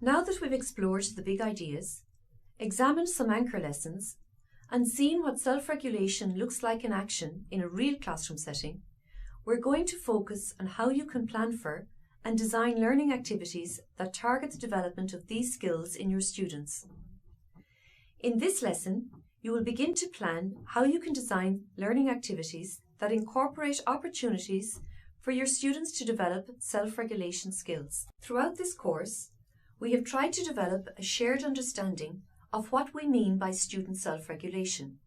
Now that we've explored the big ideas, examined some anchor lessons, and seen what self-regulation looks like in action in a real classroom setting, we're going to focus on how you can plan for and design learning activities that target the development of these skills in your students. In this lesson, you will begin to plan how you can design learning activities that incorporate opportunities for your students to develop self-regulation skills. Throughout this course, we have tried to develop a shared understanding of what we mean by student self-regulation.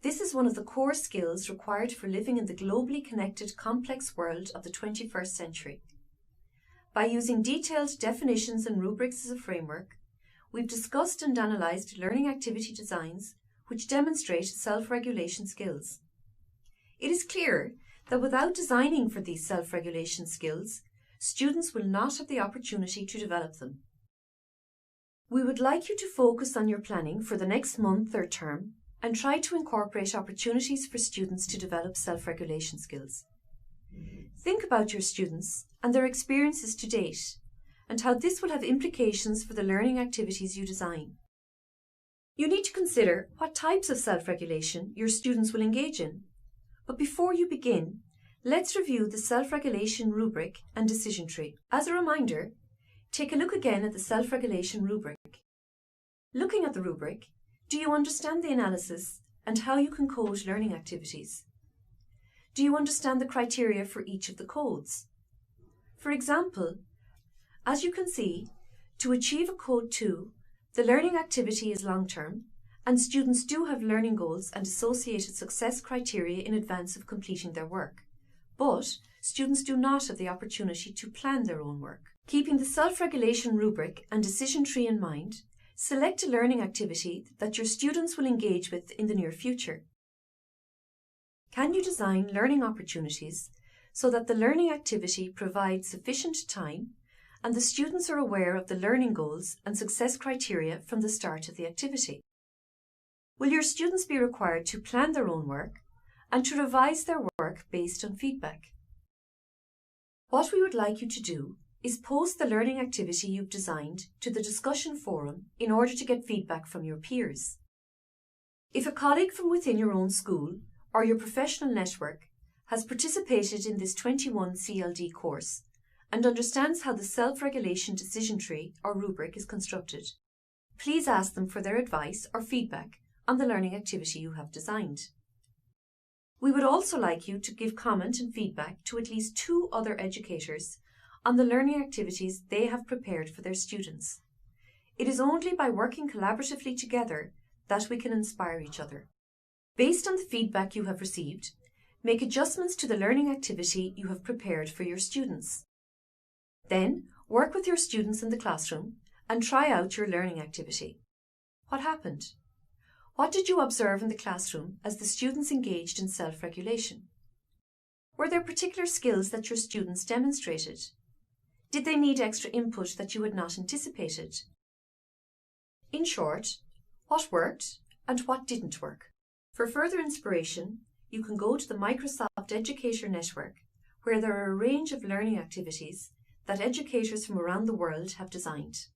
This is one of the core skills required for living in the globally connected, complex world of the 21st century. By using detailed definitions and rubrics as a framework, we've discussed and analysed learning activity designs which demonstrate self-regulation skills. It is clear that without designing for these self-regulation skills, students will not have the opportunity to develop them. We would like you to focus on your planning for the next month or term and try to incorporate opportunities for students to develop self-regulation skills. Think about your students and their experiences to date and how this will have implications for the learning activities you design. You need to consider what types of self-regulation your students will engage in. But before you begin, let's review the self-regulation rubric and decision tree. As a reminder, take a look again at the self-regulation rubric. Looking at the rubric, do you understand the analysis and how you can code learning activities? Do you understand the criteria for each of the codes? For example, as you can see, to achieve a code 2, the learning activity is long-term, and students do have learning goals and associated success criteria in advance of completing their work. But students do not have the opportunity to plan their own work. Keeping the self-regulation rubric and decision tree in mind, select a learning activity that your students will engage with in the near future. Can you design learning opportunities so that the learning activity provides sufficient time and the students are aware of the learning goals and success criteria from the start of the activity? Will your students be required to plan their own work and to revise their work based on feedback? What we would like you to do is post the learning activity you've designed to the discussion forum in order to get feedback from your peers. If a colleague from within your own school or your professional network has participated in this 21 CLD course and understands how the self-regulation decision tree or rubric is constructed, please ask them for their advice or feedback on the learning activity you have designed. We would also like you to give comment and feedback to at least 2 other educators on the learning activities they have prepared for their students. It is only by working collaboratively together that we can inspire each other. Based on the feedback you have received, make adjustments to the learning activity you have prepared for your students. Then, work with your students in the classroom and try out your learning activity. What happened? What did you observe in the classroom as the students engaged in self-regulation? Were there particular skills that your students demonstrated? Did they need extra input that you had not anticipated? In short, what worked and what didn't work? For further inspiration, you can go to the Microsoft Educator Network, where there are a range of learning activities that educators from around the world have designed.